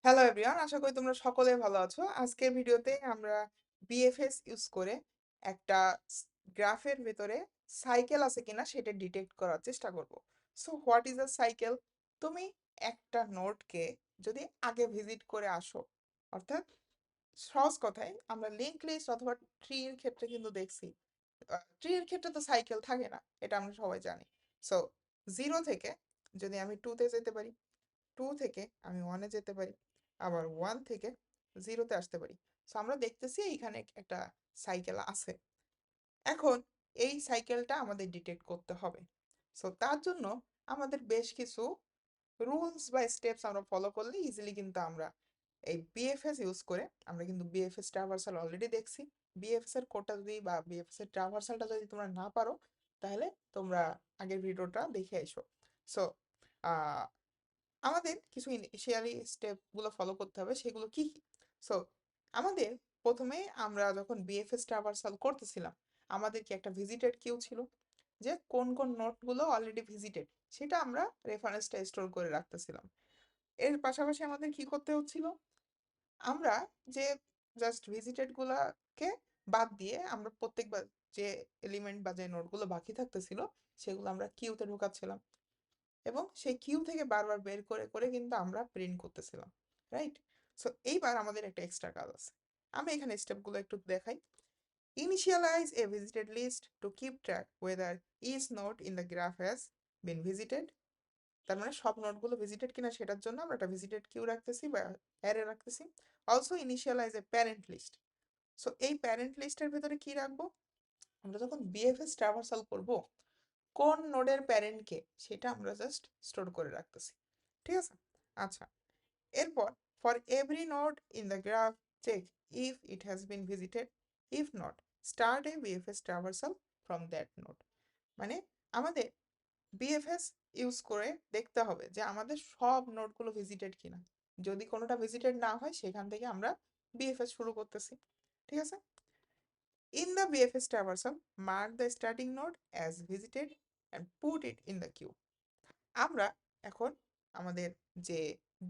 Hello everyone, আশা করি তোমরা সকলে ভালো আছো। আজকের ভিডিওতে আমরা বিএফএস ইউজ করে একটা গ্রাফের ভেতরে সাইকেল আছে কিনা সেটা ডিটেক্ট করার চেষ্টা করব। So what is a cycle? তুমি একটা নোডকে যদি আগে ভিজিট করে আসো, অর্থাৎ সহজ কথায় আমরা লিঙ্ক লিস্ট অথবা ট্রির ক্ষেত্রে কিন্তু দেখছি ট্রির ক্ষেত্রে তো সাইকেল থাকে না, এটা আমরা সবাই জানি। সো 0 থেকে যদি আমি 2 তে যেতে পারি, 2 থেকে আমি 1-এ যেতে পারি, আবার 1 থেকে 0-তে আসতে পারি। সো আমরা দেখতেছি এইখানে একটা সাইকেল আছে। এখন এই সাইকেলটা আমাদের ডিটেক্ট করতে হবে। সো তার জন্য আমাদের বেশ কিছু রুলস বা স্টেপস আমরা ফলো করলে ইজিলি কিন্তু আমরা এই বিএফএস ইউজ করে আমরা কিন্তু বিএফএস ট্রাভার্সাল অলরেডি দেখছি। বিএফএস এর কোডটা যদি বা বিএফএস এর ট্রাভার্সালটা যদি তোমরা না পারো, তাহলে তোমরা আগের ভিডিওটা দেখে এসো। সো আমাদের কিছু ইনিশিয়ালি স্টেপগুলো ফলো করতে হবে, সেগুলো কি কি? সো আমাদের প্রথমে আমরা যখন বিএফএস ট্রাভার্সাল করতেছিলাম, আমাদের কি একটা ভিজিটেড কিউ ছিল, যে কোন কোন নোটগুলো অলরেডি ভিজিটেড সেটা আমরা রেফারেন্সটা স্টোর করে রাখতেছিলাম। এর পাশাপাশি আমাদের কি করতে হচ্ছিল, আমরা যে জাস্ট ভিজিটেড গুলাকে বাদ দিয়ে আমরা প্রত্যেকবার যে এলিমেন্ট বা যে নোটগুলো বাকি থাকতেছিল সেগুলো আমরা কিউতে ঢোকাচ্ছিলাম, এবং সেই কিউ থেকে বারবার বের করে করে কিন্তু আমরা প্রিন্ট করতেছিলাম। রাইট? সো এইবার আমাদের একটা এক্সট্রা কাজ আছে। আমি এখানে স্টেপগুলো একটু দেখাই। Initialize a visited list to keep track whether each node in the graph has been visited. তার মানে সব নোটগুলো ভিজিটেড কিনা সেটার জন্য আমরা একটা ভিজিটেড কিউ রাখতেছি বা অ্যারে রাখতেছি। Also initialize a parent list. So এই প্যারেন্ট লিস্টের ভেতরে কি রাখবো? আমরা যখন বিএফএস ট্রাভার্সাল করব, কোন নোডের প্যারেন্টকে সেটা আমরা জাস্ট স্টোর করে রাখতেছি। ঠিক আছে? আচ্ছা, এরপর for every node in the graph check if it has been visited, if not start a BFS traversal from that node. মানে আমাদের বিএফএস ইউজ করে দেখতে হবে যে আমাদের সব নোডগুলো ভিজিটেড কিনা। যদি কোনোটা ভিজিটেড না হয় সেখান থেকে আমরা বিএফএস শুরু করতেছি। ঠিক আছে? In the BFS traversal, mark the starting node as visited and put it in the queue. আমরা এখন আমাদের যে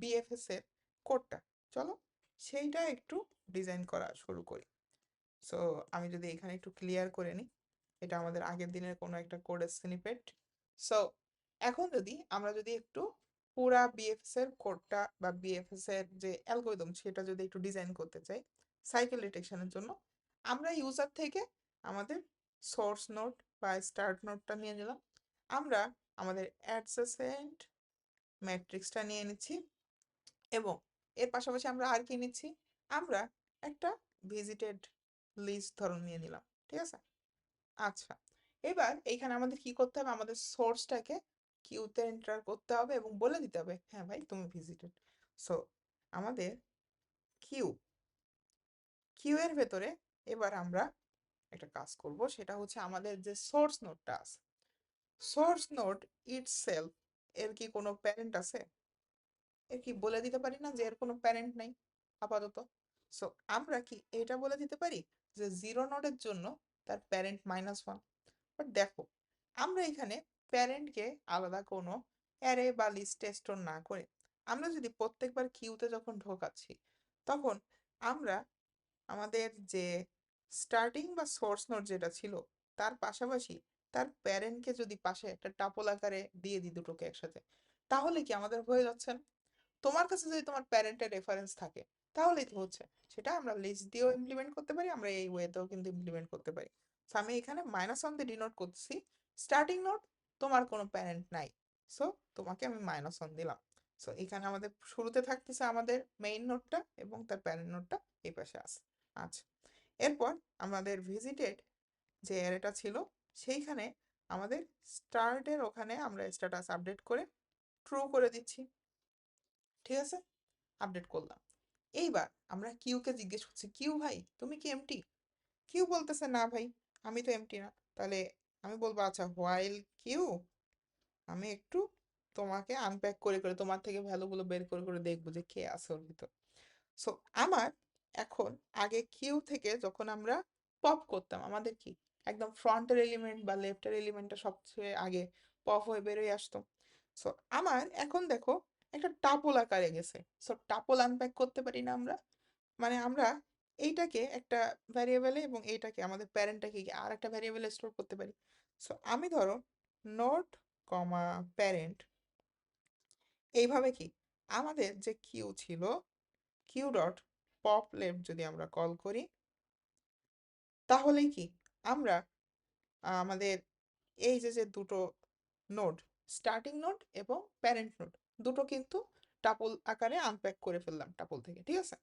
বিএফএস এর কোডটা, চলো সেইটা একটু ডিজাইন করা শুরু করি। সো আমি যদি এখানে একটু ক্লিয়ার করে নিই, এটা আমাদের আগের দিনের কোনো একটা কোডের স্নিপেট। সো এখন যদি আমরা যদি একটু পুরা বিএফএস এর কোডটা বা বিএফএস এর যে অ্যালগোরিদম সেটা যদি একটু ডিজাইন করতে চাই সাইকেল ডিটেকশনের জন্য, আমরা ইউজার থেকে আমাদের সোর্স নোড বা স্টার্ট নোডটা নিয়ে নিলাম। আমরা আমাদের অ্যাডজেসেন্ট ম্যাট্রিক্সটা নিয়ে নিচ্ছি, এবং এর পাশাপাশি আমরা আর কি নিচ্ছি, আমরা একটা ভিজিটেড লিস্ট ধরন নিয়ে নিলাম। ঠিক আছে? আচ্ছা, এবার এইখানে আমাদের কি করতে হবে, আমাদের সোর্সটাকে কিউতে এন্টার করতে হবে এবং বলে দিতে হবে হ্যাঁ ভাই তুমি ভিজিটেড। সো আমাদের কিউ কিউ এর ভেতরে এবার আমরা একটা কাজ করব, সেটা হচ্ছে আমাদের যে সোর্স নোডটা আছে, সোর্স নোড ইটসেলফ এর কি কোনো প্যারেন্ট আছে? এর কি বলে দিতে পারি না যে এর কোনো প্যারেন্ট নাই আপাতত? সো আমরা কি এটা বলে দিতে পারি যে 0 নোডের জন্য তার প্যারেন্ট -1। বাট দেখো, আমরা এখানে প্যারেন্টকে আলাদা কোনো অ্যারে বা লিস্টে স্টোর না করে আমরা যদি প্রত্যেকবার কিউতে যখন ঢোকাচ্ছি, তখন আমরা আমাদের যে স্টার্টিং বা সোর্স নোড যেটা ছিল তার পাশাপাশি তার প্যারেন্টকে যদি পাশে একটা টাপল আকারে দিয়ে দিই দুটোকে একসাথে, তাহলে কি আমাদের হয়ে যাচ্ছে না? তোমার কাছে যদি তোমার প্যারেন্টের রেফারেন্স থাকে তাহলেই তো হচ্ছে। সেটা আমরা লিস্ট দিয়েও ইমপ্লিমেন্ট করতে পারি, আমরা এই ওয়েতেও কিন্তু ইমপ্লিমেন্ট করতে পারি। সো আমি এখানে -1 দিয়ে ডিনোট করছি স্টার্টিং নোড, তোমার কোনো প্যারেন্ট নাই, সো তোমাকে আমি -1 দিলাম। সো এখানে আমাদের শুরুতে থাকতেছে আমাদের মেইন নোডটা এবং তার প্যারেন্ট নোডটা এই পাশে আছে। আচ্ছা, এরপর আমাদের ভিজিটেড যে অ্যারেটা ছিল সেইখানে আমাদের স্টার্টের ওখানে আমরা স্ট্যাটাস আপডেট করে ট্রু করে দিচ্ছি। ঠিক আছে? আপডেট করলাম। এইবার আমরা কিউকে জিজ্ঞেস করছি কিউ ভাই তুমি কি এমটি? কিউ বলতেছে না ভাই, আমি তো এমটি না। তাহলে আমি বলবো আচ্ছা হোয়াইল কিউ, আমি একটু তোমাকে আনপ্যাক করে করে তোমার থেকে ভ্যালুগুলো বের করে করে দেখবো যে কে আছে ওর ভিতর। সো আমার এখন আগে কিউ থেকে যখন আমরা পপ করতাম, আমাদের কি একদম ফ্রন্টের এলিমেন্ট বা লেফটের এলিমেন্টটা সবচেয়ে আগে পপ হয়ে বেরোয় আসতো। সো আমার এখন দেখো একটা টাপল আকারে গেছে। সো টাপল আনপ্যাক করতে পারি না আমরা? মানে আমরা এইটাকে একটা ভ্যারিয়েবলে এবং এইটাকে আমাদের প্যারেন্টটাকে আর একটা ভ্যারিয়েবলে স্টোর করতে পারি। সো আমি ধরো নোট কমা প্যারেন্ট এইভাবে কি আমাদের যে কিউ ছিল কিউ ডট পপ লেফট যদি আমরা কল করি তাহলে কি আমরা আমাদের এই যে যে দুটো নোড স্টার্টিং নোড এবং প্যারেন্ট নোড দুটো কিন্তু টাপল আকারে আনপ্যাক করে ফেললাম টাপল থেকে, ঠিক আছে?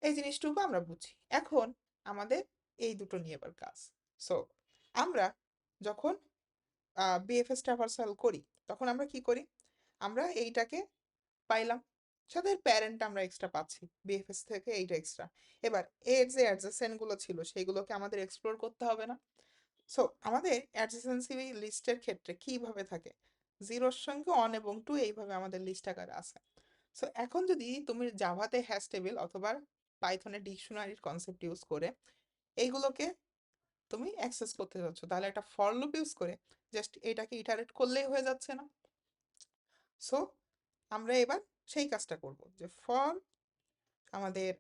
এই জিনিসটুকু আমরা বুঝি। এখন আমাদের এই দুটো নিয়ে এবার কাজ। সো আমরা যখন বিএফএস ট্রাভার্সাল করি তখন আমরা কি করি? আমরা এইটাকে পাইলাম, সাথে প্যারেন্ট আমরা এক্সট্রা পাচ্ছি বিএফএস থেকে, এইটা এক্সট্রা। এবার এর যে অ্যাডজেসেন্ট গুলো ছিল সেইগুলোকে আমাদের এক্সপ্লোর করতে হবে না? সো আমাদের অ্যাডজেসেন্সি লিস্টের ক্ষেত্রে কিভাবে থাকে, জিরোর সঙ্গে অন এবং টু এইভাবে আমাদের লিস্ট আকারে আছে। সো এখন যদি তুমি জাভাতে হ্যাশ টেবিল অথবা পাইথনে ডিকশনারির কনসেপ্ট ইউজ করে এইগুলোকে তুমি অ্যাক্সেস করতে যাচ্ছ, তাহলে একটা ফর লুপ ইউজ করে জাস্ট এটাকে ইটারেট করলেই হয়ে যাচ্ছে না? সো আমরা এবার সেই কাজটা করব যে ফর আমাদের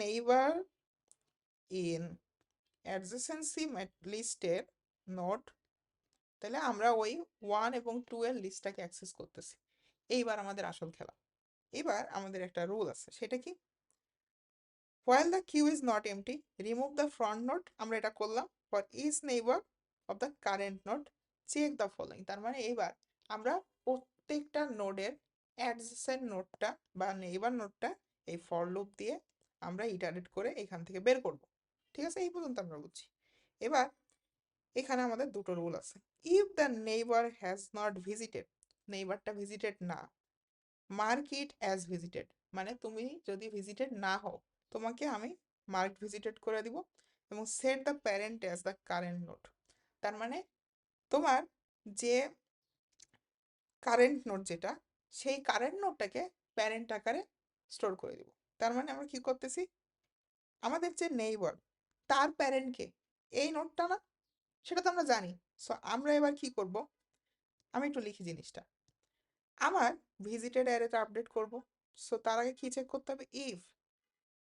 নেইবার ইন অ্যাডজেসেন্সি লিস্টের নোড, তাহলে আমরা ওই 1 এবং 2 এর লিস্টটাকে অ্যাক্সেস করতেছি। এইবার আমাদের আসল খেলা। এবার আমাদের একটা রুল আছে, সেটা কি? while the queue is not empty remove the front node, আমরা এটা করলাম। for each neighbor of the current node check the following, তার মানে এইবার আমরা প্রত্যেকটা নোডের অ্যাডজেসেন্ট নোডটা বা নেইবার নোডটা এই ফর লুপ দিয়ে আমরা ইটারেট করে এখান থেকে বের করব। ঠিক আছে, এই পর্যন্ত আমরা বুঝছি। এবার এখানে আমাদের দুটো রুল আছে। If the neighbour has not visited, নেইবারটা ভিজিটেড না, মার্ক ইট অ্যাজ ভিজিটেড, মানে তুমি যদি ভিজিটেড না হও তোমাকে আমি মার্ক ভিজিটেড করে দিব। এবং set the parent as the current node, তার মানে তোমার যে কারেন্ট নোড যেটা সেই কারেন্ট নোডটাকে প্যারেন্ট আকারে স্টোর করে দিব। তার মানে আমরা কি করতেছি, আমাদের যে নেইবার তার প্যারেন্টকে এই নোডটা না, সেটা তো আমরা জানি। সো আমরা এবার কি করব, আমি একটু লিখি জিনিসটা। আমার ভিজিটেড অ্যারেটা আপডেট করব। সো তার আগে কি চেক করতে হবে, ইফ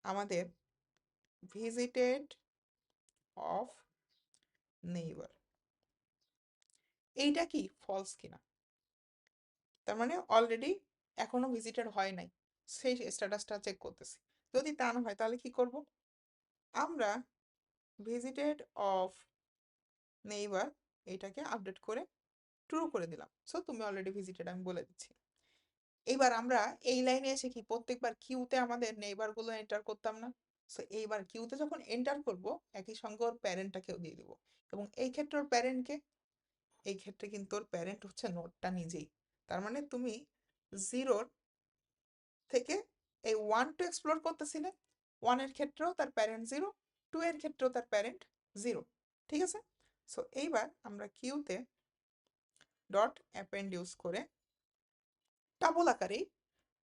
আমাদের ভিজিটেড অফ নেইবার এইটা কি ফলস কিনা, তার মানে অলরেডি এখনো ভিজিটেড হয় নাই, সেই স্ট্যাটাসটা চেক করতেছি। যদি তা না হয় তাহলে কি করব, আমরা ভিজিটেড অফ নেইবার এইটাকে আপডেট করে ট্রু করে দিলাম। সো তুমি অলরেডি ভিজিটেড আমি বলে দিচ্ছি। এইবার আমরা এই লাইনে এসে কি প্রত্যেকবার কিউতে আমাদের নেইবার গুলো এন্টার করতাম না? সো এইবার কিউতে যখন এন্টার করব একই সঙ্গে ওর প্যারেন্টটাকেও দিয়ে দিব। এবং এই ক্ষেত্রে ওর প্যারেন্টকে, এই ক্ষেত্রে কিন্তু ওর প্যারেন্ট হচ্ছে নোডটা নিজেই। তার মানে তুমি জিরোর থেকে এই 1 টু এক্সপ্লোর করতেছিলে, 1 এর ক্ষেত্রেও তার প্যারেন্ট জিরো, 2 এর ক্ষেত্রেও তার প্যারেন্ট জিরো। ঠিক আছে? সো এইবার আমরা কিউতে ডট অ্যাপেন্ড ইউজ করে ডাবল আকারেই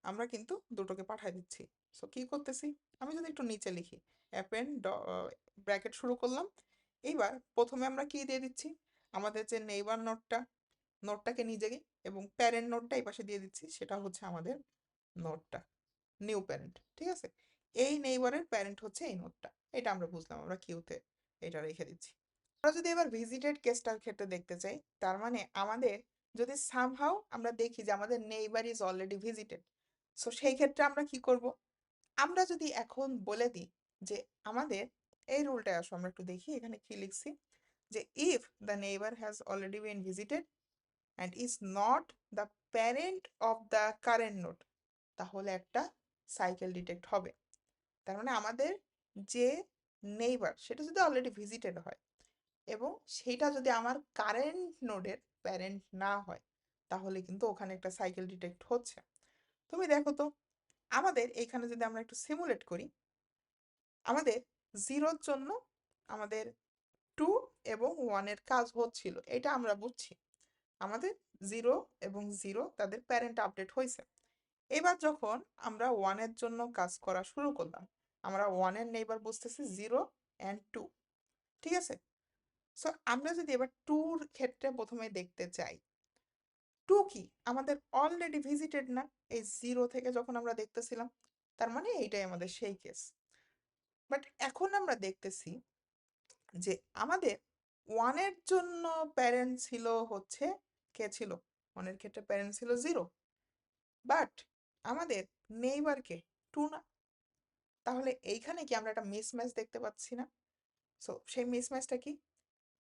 আমরা কিন্তু দুটোকে পাঠিয়ে দিচ্ছি। সো কি করতেছি, আমি যদি একটু নিচে লিখি অ্যাপেন্ড ব্র্যাকেট শুরু করলাম। এইবার প্রথমে আমরা কি দিয়ে দিচ্ছি, আমাদের যে নেইবার নোডটা, নোডটাকে নিজেই, এবং প্যারেন্ট নোডটা এই পাশে দিয়ে দিচ্ছি, সেটা হচ্ছে আমাদের নোডটা নিউ প্যারেন্ট। ঠিক আছে, এই নেইবারের প্যারেন্ট হচ্ছে এই নোডটা, এটা আমরা বুঝলাম, আমরা কিউতে এটা রেখে দিচ্ছি। আমরা যদি এবার ভিজিটেড কেসটার ক্ষেত্রে দেখতে চাই, তার মানে আমাদের যদি সামহাউ আমরা দেখি যে আমাদের neighbour is already visited, so সেই ক্ষেত্রে আমরা কি করব, আমরা যদি এখন বলে দিই যে আমাদের এই রুলটায় আসো, আমরা একটু দেখি এখানে কি লিখছি, যে if the neighbour has already been visited and is not the parent of the current node, তাহলে একটা সাইকেল ডিটেক্ট হবে। তার মানে আমাদের যে নেইবার সেটা যদি অলরেডি ভিজিটেড হয় এবং সেইটা যদি আমার কারেন্ট নোডের প্যারেন্ট না হয়, তাহলে কিন্তু ওখানে একটা সাইকেল ডিটেক্ট হচ্ছে। তুমি দেখো তো, আমাদের এইখানে যদি আমরা একটু সিমুলেট করি, আমাদের জিরোর জন্য আমাদের 2 এবং 1 এর কাজ হচ্ছিল, এটা আমরা বুঝছি। আমাদের 0 এবং 0 তাদের প্যারেন্ট আপডেট হয়েছে। এবার যখন আমরা 1-এর জন্য কাজ করা শুরু করলাম, আমরা 1-এর নেইবার বুঝতেছি 0 অ্যান্ড 2। ঠিক আছে, সো আমরা যদি এবার 2-র ক্ষেত্রে প্রথমে দেখতে চাই, টু কি আমাদের অলরেডি ভিজিটেড না, এই 0 থেকে যখন আমরা দেখতেছিলাম, তার মানে এইটাই আমাদের সেই কেস। বাট এখন আমরা দেখতেছি যে আমাদের 1-এর জন্য প্যারেন্ট ছিল হচ্ছে, কে ছিল? 1-এর ক্ষেত্রে প্যারেন্ট ছিল 0, বাট আমাদের নেইবারকে 2 না। তাহলে এইখানে কি আমরা একটা মিসম্যাচ দেখতে পাচ্ছি না? সো সেই মিসম্যাচটা কি?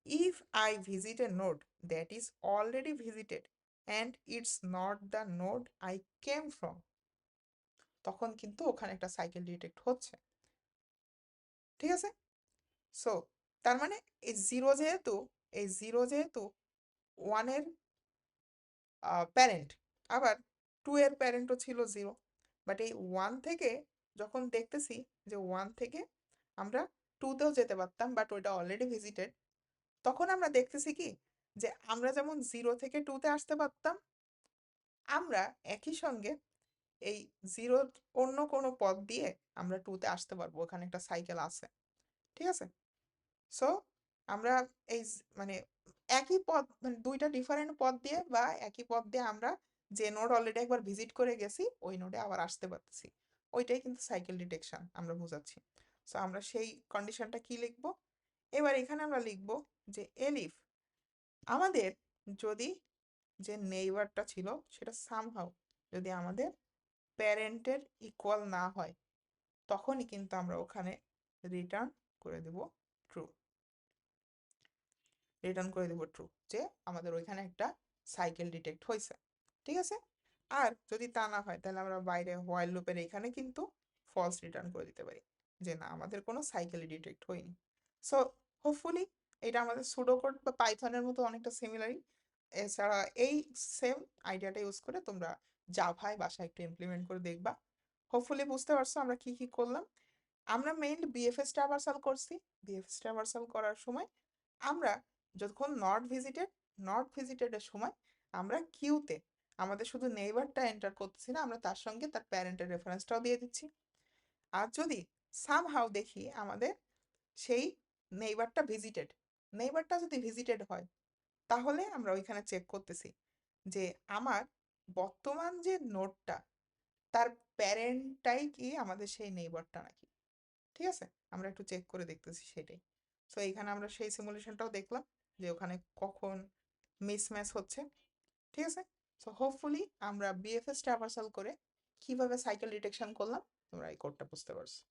If I visit A node that is already visited and it's not the node I came from, তখন কিন্তু ওখানে একটা সাইকেল ডিটেক্ট হচ্ছে। ঠিক আছে? সো তার মানে এই জিরো যেহেতু 1-এর প্যারেন্ট, আবার 2-এর প্যারেন্টও ছিল 0, বাট এই 1 থেকে যখন দেখতেছি যে 1 থেকে আমরা 2-তেও যেতে পারতাম, বাট ওইটা অলরেডি ভিজিটেড, তখন আমরা দেখতেছি কি যে আমরা যেমন 0 থেকে 2-তে আসতে পারতাম, আমরা একই সঙ্গে এই 0 অন্য কোনো পথ দিয়ে আমরা 2-তে আসতে পারবো, ওখানে একটা সাইকেল আছে। ঠিক আছে? সো আমরা মানে একই পথ, মানে দুইটা ডিফারেন্ট পথ দিয়ে বা একই পথ দিয়ে আমরা যে নোড অলরেডি একবার ভিজিট করে গেছি ওই নোডে আবার আসতে পারতেছি, ওইটাই কিন্তু সাইকেল ডিটেকশন আমরা বোঝাচ্ছি। সো আমরা সেই কন্ডিশনটা কি লিখবো? এবার এখানে আমরা লিখবো যে এলিফ আমাদের যদি যে নেইবারটা ছিল সেটা সামহাউ যদি আমাদের প্যারেন্টের ইকুয়াল না হয়, তখনই কিন্তু আমরা ওখানে রিটার্ন করে দেব ট্রু। রিটার্ন করে দেব ট্রু, যে আমাদের ওইখানে একটা সাইকেল ডিটেক্ট হয়েছে। ঠিক আছে? আর যদি তা না হয় তাহলে আমরা বাইরে হোয়াইল লুপের এখানে কিন্তু ফলস রিটার্ন করে দিতে পারি, যে না আমাদের কোনো সাইকেল ডিটেক্ট হয়নি। সো হোপফুলি এটা আমাদের সুডো কোড বা পাইথনের মতো অনেকটা সিমিলারই। এছাড়া এই সেম আইডিয়াটা ইউজ করে তোমরা জাভায় বাসায় একটু ইমপ্লিমেন্ট করে দেখবা। হোপফুলি বুঝতে পারছো আমরা কি কি করলাম। আমরা মেইনলি বিএফএস ট্রাভার্সাল করছি। বিএফএস ট্রাভার্সাল করার সময় আমরা যখন নট ভিজিটেডের সময় আমরা কিউতে আমাদের শুধু নেইবারটা এন্টার করতেছি না, আমরা তার সঙ্গে তার প্যারেন্টের রেফারেন্সটাও দিয়ে দিচ্ছি। আর যদি সামহাউ দেখি আমাদের সেই নেইবারটা যদি ভিজিটেড হয়, তাহলে আমরা ওইখানে চেক করতেছি যে আমার বর্তমান যে নোডটা তার প্যারেন্টটাই কি আমাদের সেই নেইবারটা নাকি। ঠিক আছে? আমরা একটু চেক করে দেখতেছি সেটাই। সো এইখানে আমরা সেই সিমুলেশনটাও দেখলাম যে ওখানে কখন মিসম্যাচ হচ্ছে। ঠিক আছে? সো হোপফুলি আমরা বিএফএস ট্রাভার্সাল করে কিভাবে সাইকেল ডিটেকশন করলাম তোমরা এই কোডটা বুঝতে পারছো।